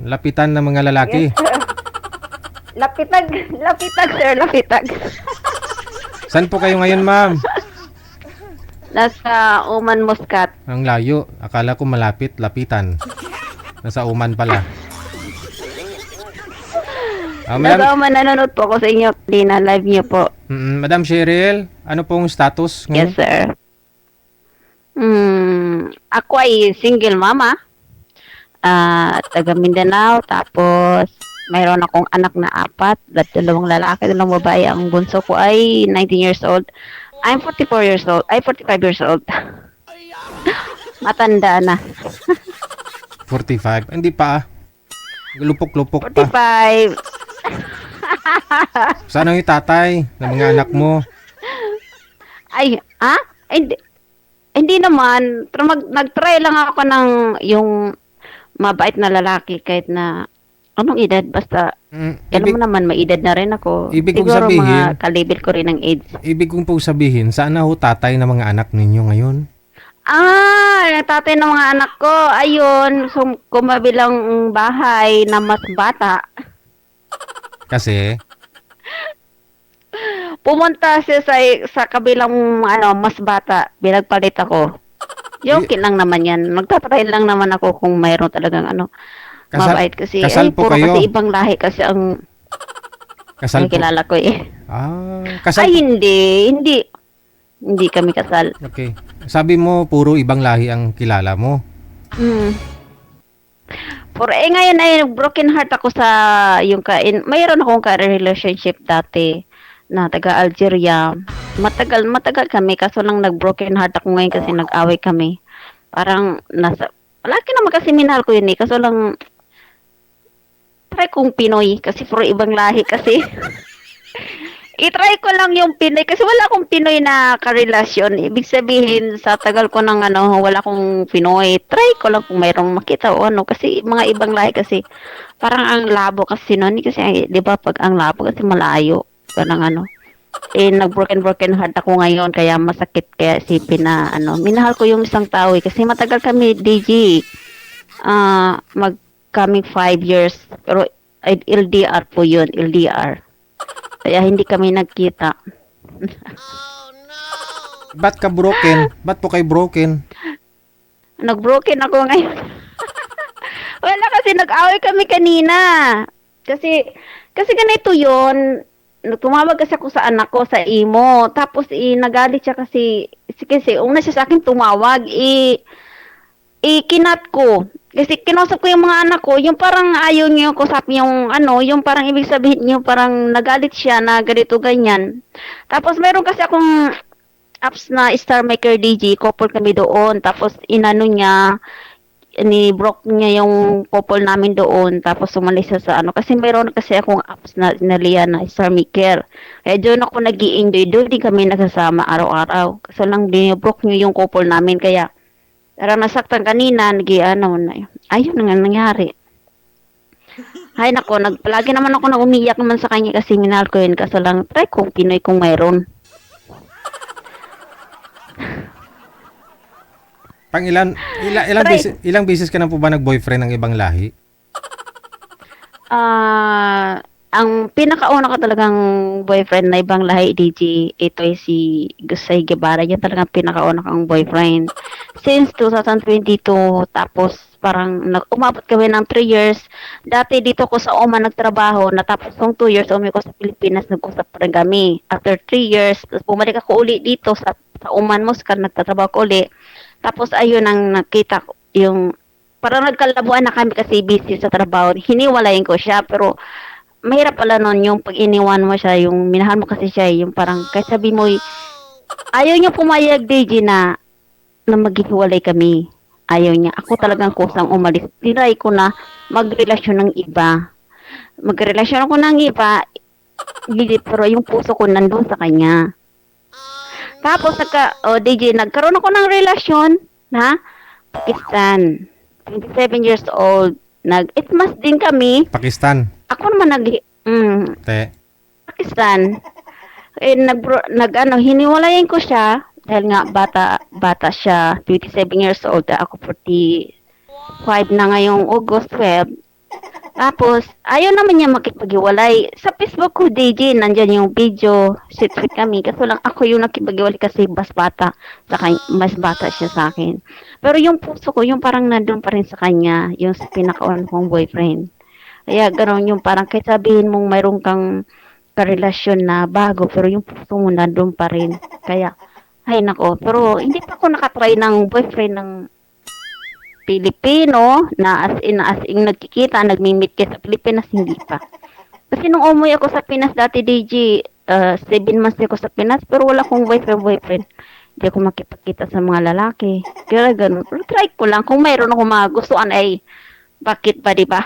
Lapitan ng mga lalaki. Yes, sir. Lapitag, sir, lapitag. Saan po kayo ngayon, ma'am? Nasa Oman Muscat. Ang layo. Akala ko malapit, lapitan. Nasa Uman pala. Nasa Oman, nanonood po ako sa inyo. Dina, live niyo po. Madam Cheryl, ano pong status ngayon? Yes, sir. Ako ay single mama. Taga Mindanao. Tapos, mayroon akong anak na 4. Dalawang lalaki, dalawang babae. Ang bunso ko ay 19 years old. I'm 44 years old. Ay, 45 years old. Matanda na. 45. Hindi pa ah. Lupok-lupok pa. 45. Saan ang itatay ng mga anak mo? Ay, ha? Hindi naman. Pero nag-try lang ako ng yung mabait na lalaki kahit na anong edad. Basta, alam mo naman, may edad na rin ako. Ibig kong Siguro sabihin, mga kalibit ko rin ng age. ibig kong po sabihin, saan na ho tatay ng mga anak ninyo ngayon? Natatay ng mga anak ko. Ayun, kumabilang bahay na mas bata. Kasi, Pumunta siya sa kabilang mas bata. Binagpalit ako. Joke lang naman yan. Nagtatry lang naman ako kung mayroon talagang mabait kasi. kasal po puro kayo? kasi ibang lahi kasi ang kasal po? kilala ko eh. Kasal Ay, po? hindi. Hindi kami kasal. Okay. Sabi mo, puro ibang lahi ang kilala mo. Ngayon ay broken heart ako sa mayroon akong ka-relationship dati na taga Algeria. Matagal kami kaso lang nag-broken heart ako ngayon kasi nag-away kami. Parang palagi naman kasi minahal ko yun eh. Kaso lang try kong Pinoy kasi puro ibang lahi kasi. I-try ko lang yung Pinoy kasi wala akong Pinoy na karelasyon. Ibig sabihin, sa tagal ko ng wala akong Pinoy. Try ko lang kung mayroong makita o kasi mga ibang lahi kasi parang ang labo kasi noon. Kasi, di ba, pag ang labo kasi malayo. Parang nag-broken heart ako ngayon kaya masakit kaya isipin na minahal ko yung isang tao kasi matagal kami, DG. Mag-coming 5 years. Pero LDR po yun, LDR. Kaya hindi kami nagkita. Ba't ka broken? Ba't po kayo broken? Nag-broken ako ngayon. Wala kasi nag-away kami kanina. Kasi ganito yun. Tumawag kasi ako sa anak ko sa imo. Tapos nagalit siya kasi una siya sa akin tumawag. Kinat ko. Kasi kinausap ko yung mga anak ko, yung parang ayaw niyo kusapin yung parang ibig sabihin niyo parang nagalit siya na ganito ganyan. Tapos meron kasi akong apps na Star Maker DG, couple kami doon. Tapos ni-broke niya yung couple namin doon. Tapos sumalis siya sa kasi meron kasi akong apps na naliya na Star Maker. Kaya doon ako nag-i-enjoy. Doon din kami nagsasama araw-araw. Kasi lang dinibroke niyo yung couple namin kaya pero nasaktan kanina, ayun na nga nangyari. Ay nako, palagi naman ako na umiyak naman sa kanya kasi minahal ko yun. Kaso lang, try kong Pinoy kung mayroon. Ilang beses ka na po ba nag-boyfriend ng ibang lahi? Ang pinakauna ko talagang boyfriend na ibang lahi, DG, ito ay si Gusay Guevara. Yan talagang pinakauna kong boyfriend. Since 2022, tapos parang umabot kami ng 3 years. Dati dito ko sa Oman nagtrabaho, natapos kong 2 years, umi ko sa Pilipinas, nag-usap pa rin kami. After 3 years, bumalik ako uli dito sa Oman Muscat, nagtatrabaho ko uli. Tapos ayun ang nakita ko, yung parang nagkalabuan na kami kasi busy sa trabaho. Hiniwalayin ko siya, pero mahirap pala nun yung pag iniwan mo siya, yung minahal mo kasi siya, yung parang kahit sabi mo, ayaw niya pumayag, DJ, na maghihiwalay kami. Ayaw niya. Ako talagang kusang umalis. Tinry ko na magrelasyon ng iba. Magrelasyon ako ng iba, pero yung puso ko nandun sa kanya. Tapos DJ, nagkaroon ako ng relasyon na Pakistan. 27 years old. Nag-itmas din kami. Pakistan? Ako naman Pakistan. Hiniwalayan ko siya dahil nga bata siya, 27 years old. Ako 45 na ngayong August 12. Tapos, ayaw naman niya makipag-iwalay. Sa Facebook ko, DJ, nandyan yung video, sweet kami. Kaso lang ako yung nakipag-iwalay kasi mas bata siya sa akin. Pero yung puso ko, yung parang nandun pa rin sa kanya, yung sa pinakaon kong boyfriend. Kaya gano'n yung parang kahit sabihin mong mayroon kang karelasyon na bago, pero yung puso mo nandun pa rin. Kaya, ay nako. Pero hindi pa ako nakatry ng boyfriend ng Pilipino na as in nagkikita, nagmi-meet kayo sa Pilipinas, hindi pa. Kasi nung umuwi ako sa Pinas dati, DJ, 7 months ako sa Pinas, pero wala akong boyfriend. Hindi ako makipagkita sa mga lalaki. Kaya ganun. Pero try ko lang. Kung mayroon ako mga gustuhan ay, bakit ba, di ba?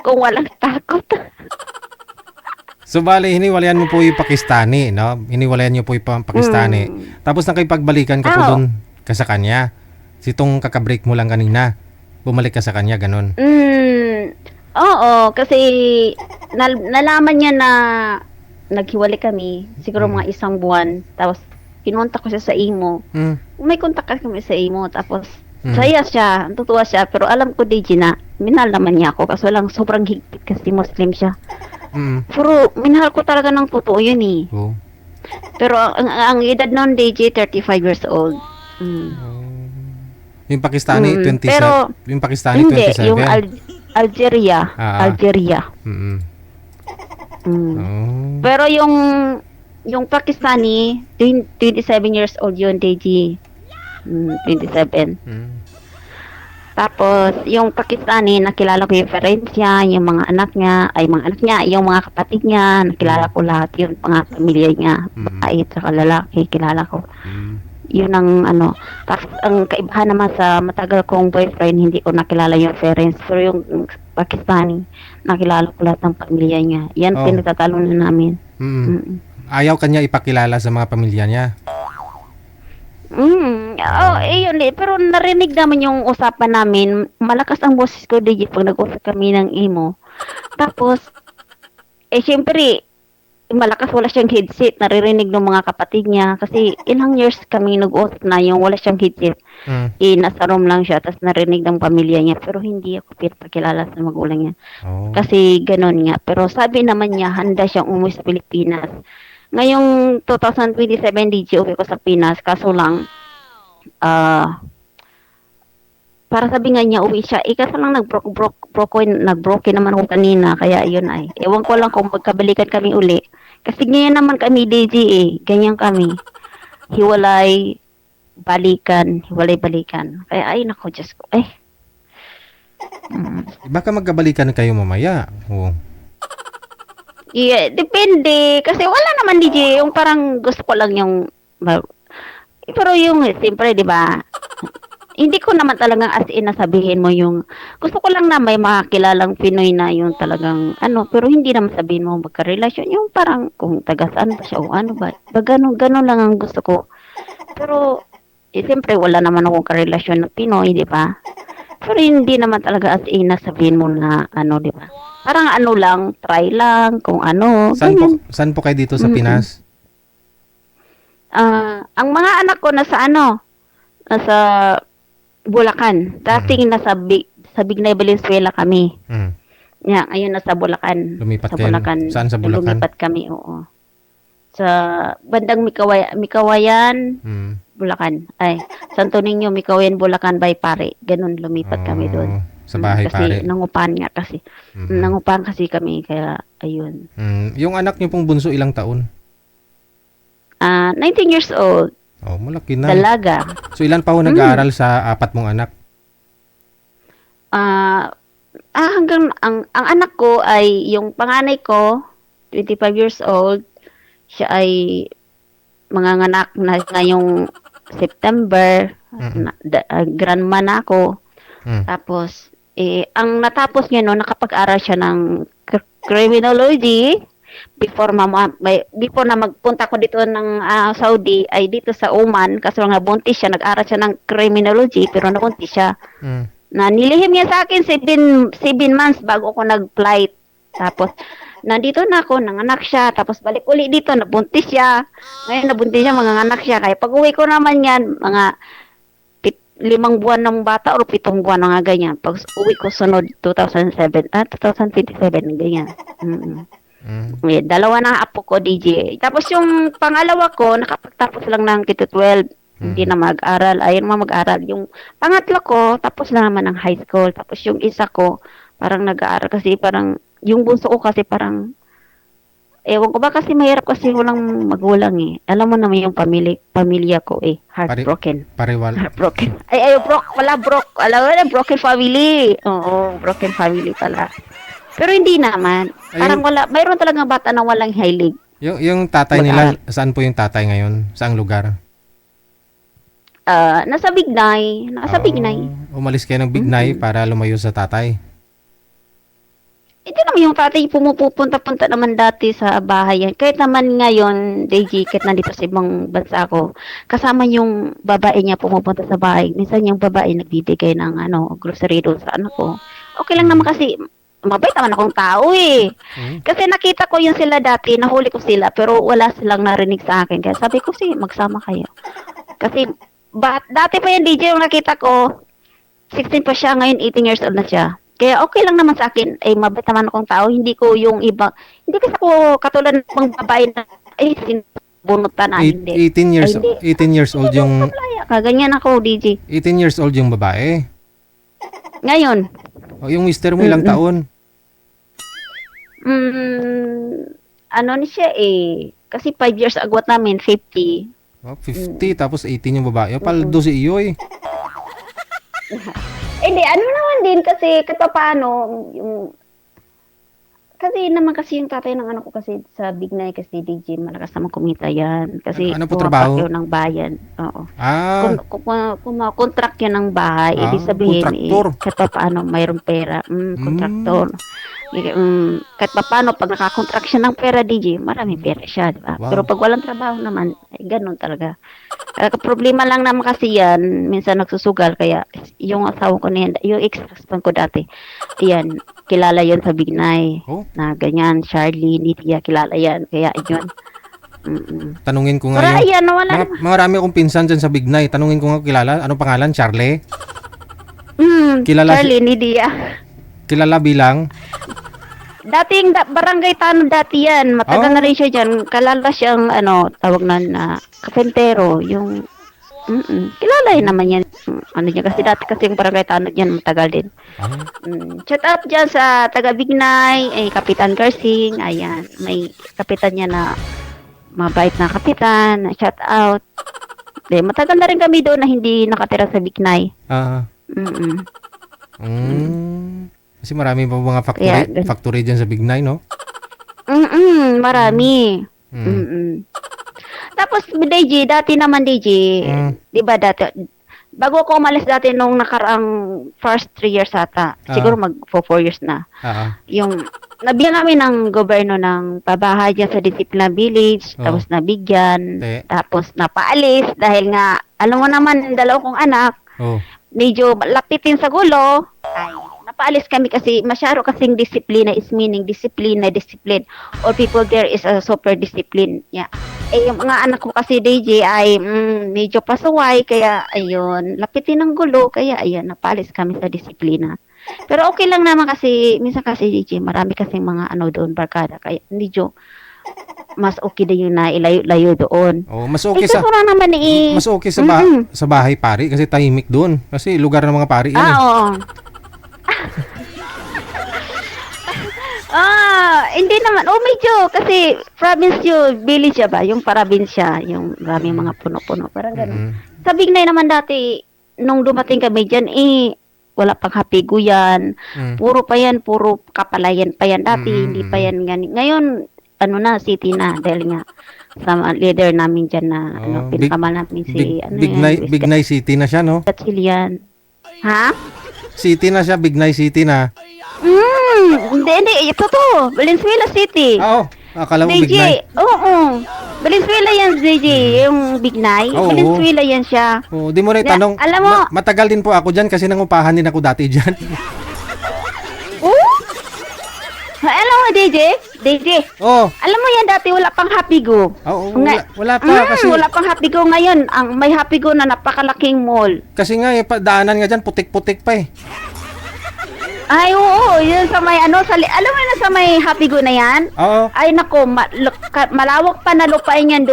Kung walang takot. So bali, hiniwalayan mo po yung Pakistani, no? Hiniwalayan niyo po yung Pakistani. Tapos nakipagbalikan ka po Oo. doon ka sa kanya. Sitong kakabreak mo lang kanina. Bumalik ka sa kanya, ganun. Oo, kasi nalaman niya na naghiwalay kami, siguro mga 1 buwan. Tapos, kinontak ko siya sa imo. Mm. May kontak kami sa imo. Tapos, Mm. saya siya, tutuwa siya. Pero alam ko, DJ, na minahal naman niya ako. Kaso lang, sobrang higpit kasi Muslim siya. Mm. Pero, minahal ko talaga ng totoo yun eh. Oh. Pero, ang edad noon, DJ, 35 years old. Yung Pakistani, 27. Pero, Yung Pakistani, hindi, 27. yung Algeria. Ah. Algeria. Mm. Mm. Oh. Pero yung Pakistani, 27 years old yun, DJ. 27. Mm. Tapos, yung Pakistani, nakilala ko yung parents niya, yung mga anak niya, yung mga kapatid niya, nakilala ko lahat, yung mga pamilya niya, babae at saka lalaki, kilala ko. Mm. Yun ang ano. Tapos, ang kaibahan naman sa matagal kong boyfriend, hindi ko nakilala yung parents. Pero yung Pakistani, nakilala ko lahat ng pamilya niya. Yan, Oh. pinagtatalunan namin. Mm. Ayaw kanya ipakilala sa mga pamilya niya. Yun eh. Pero narinig naman yung usapan namin. Malakas ang boses ko, DJ, pag nag-usap kami ng imo. Tapos, syempre, malakas wala siyang headset. Naririnig ng mga kapatid niya. Kasi ilang years kami nag-usap na yung wala siyang headset. Mm. Nasa room lang siya. Tapos narinig ng pamilya niya. Pero hindi ako pinapakilala sa magulang niya. Oh. Kasi ganon nga. Pero sabi naman niya, handa siyang umuwi sa Pilipinas. Ngayong 2027, DJ, uwi ko sa Pinas. Kaso lang, para sabi nga niya, uwi siya. Kaso lang nag-broken naman ako kanina. Kaya yun ay. Ewan ko lang kung magkabalikan kami uli. Kasi ganyan naman kami, DJ eh. Ganyan kami. Hiwalay, balikan, hiwalay-balikan. Kaya ay, nako, Diyos ko. Baka magkabalikan kayo mamaya. Oh. Yeah, depende. Kasi wala naman, DJ. Yung parang gusto ko lang yung... Pero yung, siyempre, di ba? Hindi ko naman talagang as in nasabihin mo yung... Gusto ko lang na may makakilalang Pinoy na yung talagang ano. Pero hindi naman sabihin mo magka-relasyon. Yung parang kung taga-saan ba siya o ano ba. Ganun lang ang gusto ko. Pero, siyempre, wala naman akong karelasyon na Pinoy, di ba? Pero hindi naman talaga as in nasabihin mo na ano, di ba? Parang ano lang, try lang, kung ano. Saan po kayo dito sa Pinas? Ang mga anak ko nasa nasa Bulacan. Dating nasa Bignay, Valenzuela kami. Mm. Yeah, ngayon nasa Bulacan. Lumipat sa kayo? Bulacan. Saan sa Bulacan? Lumipat kami, oo. Sa bandang Mikawayan, Bulacan. Ay, Santo Niño, Mikawayan, Bulacan by Pare. Ganun, lumipat kami doon. Sa bahay, kasi pare. nangupahan nga kasi. Nangupahan kasi kami, kaya ayun. Yung anak niyo pong bunso ilang taon? 19 years old. Oh, malaki na. Dalaga. So ilan pa ho nag-aaral sa 4 mong anak? Hanggang ang anak ko ay yung panganay ko, 25 years old. Siya ay manganganak na ngayong September. Grandma na ako. Tapos ang natapos niya no, nakapag-aral siya ng criminology before na magpunta ko dito ng Saudi ay dito sa Oman kasi nga buntis siya, nag-aral siya ng criminology pero nabuntis siya. Na nilihim niya sa akin 7 months bago ako nag-flight. Tapos nandito na ako, nanganak siya, tapos balik uli dito, nabuntis siya. Ngayon nabuntis siya, manganganak siya. Kaya pag uwi ko naman yan, mga 5 buwan ng bata or 7 buwan na nga ganyan. Pag uwi ko sunod 2027, ganyan. Mm. Yeah, 2 na apo ko, DJ. Tapos yung pangalawa ko, nakapagtapos lang ng K-12. Hindi na mag-aral. Ayun mag-aral. Yung pangatlo ko, tapos na naman ng high school. Tapos yung isa ko, parang nag-aaral kasi parang, yung bunso ko kasi parang, ewan ko ba kasi mahirap kasi walang magulang eh. Alam mo naman yung pamilya ko eh. Heartbroken. Heartbroken. Wala broken family. Oo, broken family pala. Pero hindi naman. Parang wala, mayroon talaga bata na walang hilig. Yung tatay nila, saan po yung tatay ngayon? Saang lugar? Nasa Bignay. Umalis kayo ng Bignay para lumayo sa tatay. Ito naman yung tatay pumupunta-punta naman dati sa bahay yan. Kahit naman ngayon, DJ, kahit nandito sa ibang bansa ko, kasama yung babae niya pumupunta sa bahay. Minsan yung babae nagbibigay ng grocery doon sa ko. Okay lang naman kasi mabait naman akong tao eh. Kasi nakita ko yun sila dati, nahuli ko sila, pero wala silang narinig sa akin. Kaya sabi ko, magsama kayo. Kasi dati pa yan, DJ, yung nakita ko, 16 pa siya, ngayon 18 years old na siya. Kaya okay lang naman sa akin, mabait naman akong tao, hindi ko yung iba, hindi kasi ako katulad ng babae na, sinubunutan na, hindi. 18 years old yung... Kaganyan ako, DJ. 18 years old yung babae? Ngayon. Yung mister mo ilang taon? Ni siya kasi 5 years agwat namin, 50. 50, tapos 18 yung babae. Paldo si iyo eh. Hindi, naman din kasi paano yung kasi naman kasi yung tatay ng anak ko kasi sa Bignay kasi DJ malakas naman kumita yan kasi ano po trabaho? Yun ng bayan. Oo. Kung contract yan ng bahay, ibig sabihin kahit paano mayroong pera, kontraktor. Kahit paano pag nakakontract siya ng pera, DJ, maraming pera siya, di ba? Wow. Pero pag walang trabaho naman, ganun talaga. Problema lang naman kasi yan, minsan nagsusugal, kaya yung asawa ko na yan, yung ex-husband ko dati, yan, kilala yan sa Bignay, na ganyan, Charlie, Lydia, kilala yan, kaya yun. Tanungin ko nga marami akong pinsan dyan sa Bignay, tanungin ko nga kilala, anong pangalan, Charlie? Charlie, Lydia. Kilala bilang? Dating barangay Tanod dati yan. Matagal na rin siya dyan. Kalala siyang, tawag na kapentero. Yung, kilala yun naman yan. Niya, kasi dati kasi yung barangay Tanod yan, matagal din. Shout out dyan sa taga Bignay, Kapitan Garsing. Ayan, may kapitan niya na mabait na kapitan. Shout out. Matagal na rin kami doon na hindi nakatira sa Bignay. Kasi marami pa mga factory dyan sa Bignay, no? Marami. Tapos, DJ, dati naman, DJ, di ba dati, bago ako umalis dati nung nakaraang first 3 years ata, siguro mag 4 years na, yung, nabigyan kami ng gobyerno ng pabahay dyan sa Discipline Village, tapos nabigyan, tapos napaalis, dahil nga, alam mo naman, 2 kong anak, medyo lapitin sa gulo, napaalis kami kasi masyado kasing disiplina is meaning discipline. All people there is a super discipline. Yeah. Yung mga anak ko kasi DJ ay medyo pasaway kaya ayun, lapitin ng gulo kaya ayun, napaalis kami sa disiplina. Pero okay lang naman kasi minsan kasi DJ marami kasing mga doon barkada kaya medyo mas okay din yung nailayo-layo doon. Mas okay mas okay sa bahay pari kasi tahimik doon. Kasi lugar ng mga pari yan. Oo. Hindi naman. Medyo kasi province yung village ba, yung probinsya, yung maraming mga puno-puno, parang gano'n. Sa Bignay naman dati nung dumating kami diyan wala pang hapigo yan. Puro kapalayan pa yan dati, hindi pa yan ganito. Ngayon city na dahil nga sa leader namin diyan na pinakamal namin si Bignay City na siya, no? Katsilian. Ha? City na siya, Bignay City na. Hindi, ito to, Valenzuela City. Akala mo DJ, Bignay. oo. Valenzuela yan, DJ, yung Bignay. Valenzuela yan siya. Di mo rin tanong. Alam mo, matagal din po ako dyan kasi nangupahan din ako dati dyan. alam mo, DJ, DJ, Oh, alam mo yan dati wala pang Happy Go. oo, wala pa kasi Wala pang Happy Go ngayon. Ang may Happy Go na napakalaking mall. daanan nga diyan putik-putik pa eh. Ay, oo, yun sa may ano, alam mo na sa may Happy Go na yan? Oo. Ay, nako, malawak pa na lupain yan.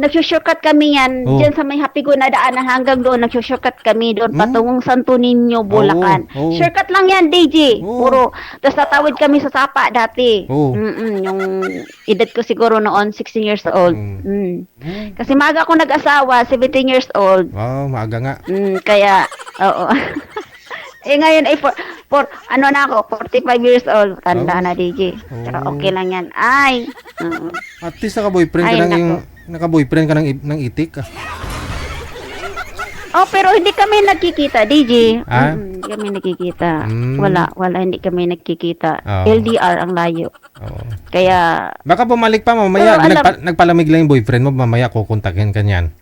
Nagsusurkat kami yan, Oo. dyan sa may Happy Go na daanan hanggang doon, nagsusurkat kami doon, patungong Santo Niño, Bulacan. Oo. Shortcut lang yan, DJ. Oo. Puro, tapos tatawid kami sa Sapa dati. Oo. Yung edad ko siguro noon, 16 years old. Kasi maaga ako nag-asawa, 17 years old. Wow, maaga nga. Kaya, oo. Ngayon ay ano na ako, 45 years old. Tanda na, DJ. Pero okay lang yan. Ay. At least naka-boyfriend ka Ay, ng naka-boyfriend ka ng itik. Pero hindi kami nagkikita, DJ. Ah? Hindi kami nagkikita. Mm. Wala, hindi kami nagkikita. Oh. LDR ang layo. Oo. Kaya, Baka bumalik pa mamaya, Pero nagpalamig lang yung boyfriend mo, mamaya kukontakin ka niyan.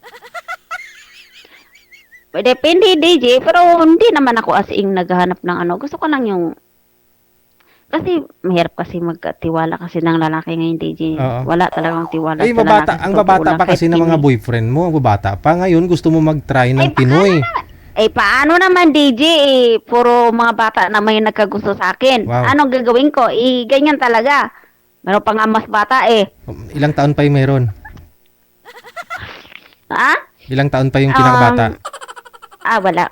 depende, DJ. Pero hindi naman ako as in naghahanap ng ano. Gusto ko lang yung, kasi mahirap kasi magtiwala kasi ng lalaki ngayon, DJ. Oo. Wala talagang tiwala Ay, sa mabata, lalaki. ang Sa babata totoo lang, pa kasi kahit ng mga kini- boyfriend mo, ang babata pa. Ngayon, gusto mo mag-try ng Ay, Pinoy. paano naman, DJ? Puro mga bata naman yung nagkagusto sa akin. Wow. Anong gagawin ko? Ganyan talaga. Meron pa nga mas bata Ilang taon pa yung meron? Ha? Ilang taon pa yung pinakabata? Wala.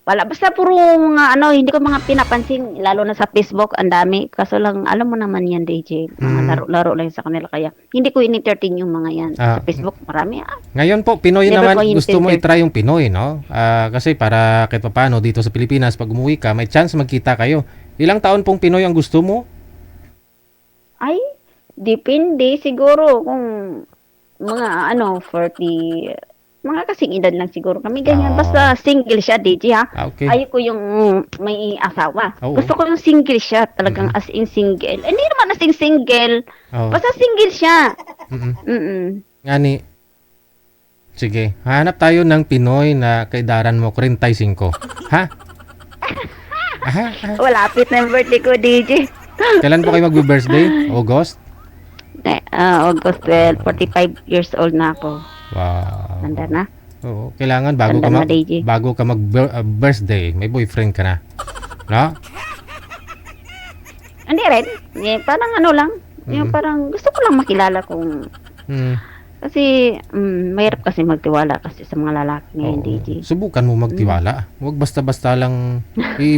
Wala. Basta puro mga hindi ko mga pinapansin. Lalo na sa Facebook, ang dami. Kaso lang, alam mo naman yan, DJ. Mga laro-laro lang sa kanila. Kaya, hindi ko in-entertain yung mga yan. Sa Facebook, marami. Ngayon po, Pinoy Never naman, ko gusto mo in-entertain. i-try yung Pinoy, no? Kasi para kahit paano dito sa Pilipinas, pag umuwi ka, may chance magkita kayo. Ilang taon pong Pinoy ang gusto mo? Ay, depende. Siguro kung mga 40, mga kasing edad lang siguro kami. Ganyan. Basta single siya, DJ, ha? Okay. Ayoko yung may asawa. Oo. Gusto ko yung single siya. Talagang as in single. Hindi naman as in single. Oh. Basta single siya. Mm-mm. Ngani. Sige, hanap tayo ng Pinoy na kaidaran mo 35. Ha? Aha. Malapit na yung birthday ko, DJ. Kailan po kayo magbe-birthday? August? August 12, 45 years old na ako. Wow. Tanda na. Oo, kailangan bago Tanda na, DJ. ka mag-birthday, may boyfriend ka na. No? Hindi rin. Parang lang. Yung parang gusto ko lang makilala kung... Mm. Kasi, mahirap kasi magtiwala kasi sa mga lalaki ngayon, Oo. DJ. Subukan mo magtiwala. Huwag basta-basta lang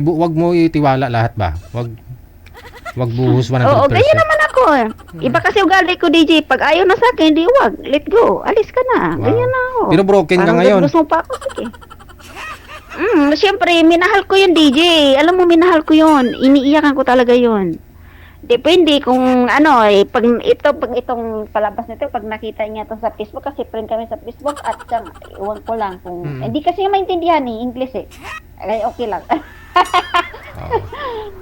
huwag mo itiwala lahat ba? Huwag buhos 100%. Oo, ganyan naman ako. Iba kasi ugali ko, DJ. Pag ayaw na sa akin, di wag. Let go. Alis ka na. Wow. Ganyan na ako. Pero broken ka Parang ngayon. Gusto mo pa ako, sige. Siyempre, minahal ko yun, DJ. Alam mo, minahal ko yun. Iniiyakan ko talaga yun. Depende kung pag itong palabas nito, pag nakita niya to sa Facebook, kasi friend kami sa Facebook, at iwan ko lang kung, hindi kasi yung maintindihan English Ay, okay lang. Oo.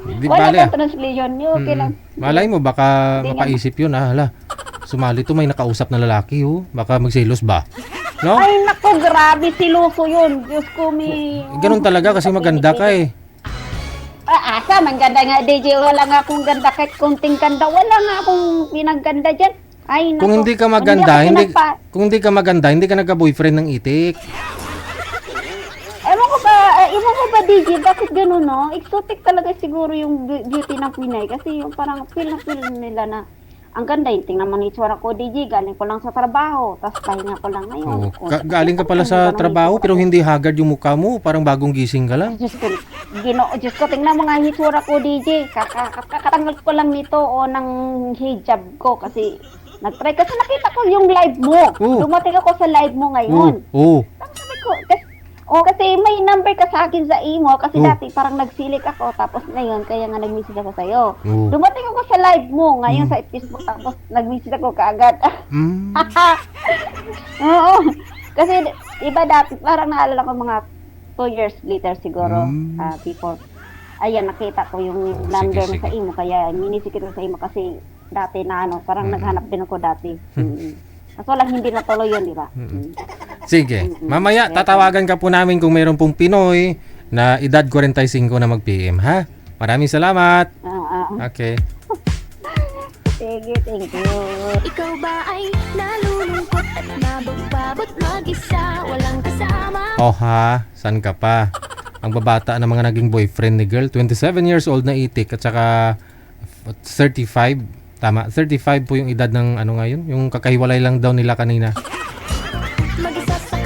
Di Wala bale. pang translation niyo, okay lang. Malay mo baka Hindi mapaisip 'yun hala. Sumali to may nakausap na lalaki baka magselos ba? No? Ay, naku, grabe, siluso yun. Diyos ko, may... Ganun talaga kasi maganda ka Asa, man ganda nga, DJ. Wala nga akong ganda, kahit kunting ganda. Wala nga akong pinagganda dyan. Ay, naku. Kung hindi ka maganda, Hindi ako kung hindi ka maganda, hindi ka nagka-boyfriend ng itik. Ewan ko ba, DJ, bakit gano'n, no? Exotic talaga siguro yung beauty ng Pinay. Kasi yung parang feel nila na ang ganda yung tingnan mo ni itsura ko, DJ. Galing ko lang sa trabaho. Tapos pahinga ko lang ngayon. Galing ka pala sa trabaho pero hindi haggard yung mukha mo. Parang bagong gising ka lang. Diyos ko, tingnan mo nga yung itsura ko, DJ. Kakatanggal ko lang nito ng hijab ko kasi nag-try. Kasi nakita ko yung live mo. Dumating ako sa live mo ngayon. Tapos sabi ko, kasi may number ka sa akin sa imo kasi dati parang nagsilik ako tapos ngayon kaya nga nag-message ako sa'yo. Dumating ako sa live mo ngayon sa Facebook tapos nag-message ako kaagad. Oo. Kasi iba dati parang naalala ko mga 2 years later siguro before. Ayan, nakita ko yung number mo sa imo kaya minisikit ko sa imo kasi dati na parang naghanap din ako dati. Kaso lang hindi natuloy yun, di ba? Sige. Mamaya, tatawagan ka po namin kung mayroon pong Pinoy na edad 45 na mag-PM, ha? Maraming salamat. Okay. Sige, thank you. Ikaw ba ay nalulungkot at nabagbabot mag-isa, walang kasama? Oh ha, saan ka pa? Ang babata ng mga naging boyfriend ni girl, 27 years old na itik at saka 35. Tama, 35 po yung edad ng ano ngayon, yung kakahiwalay lang daw nila kanina. Mag-isa sa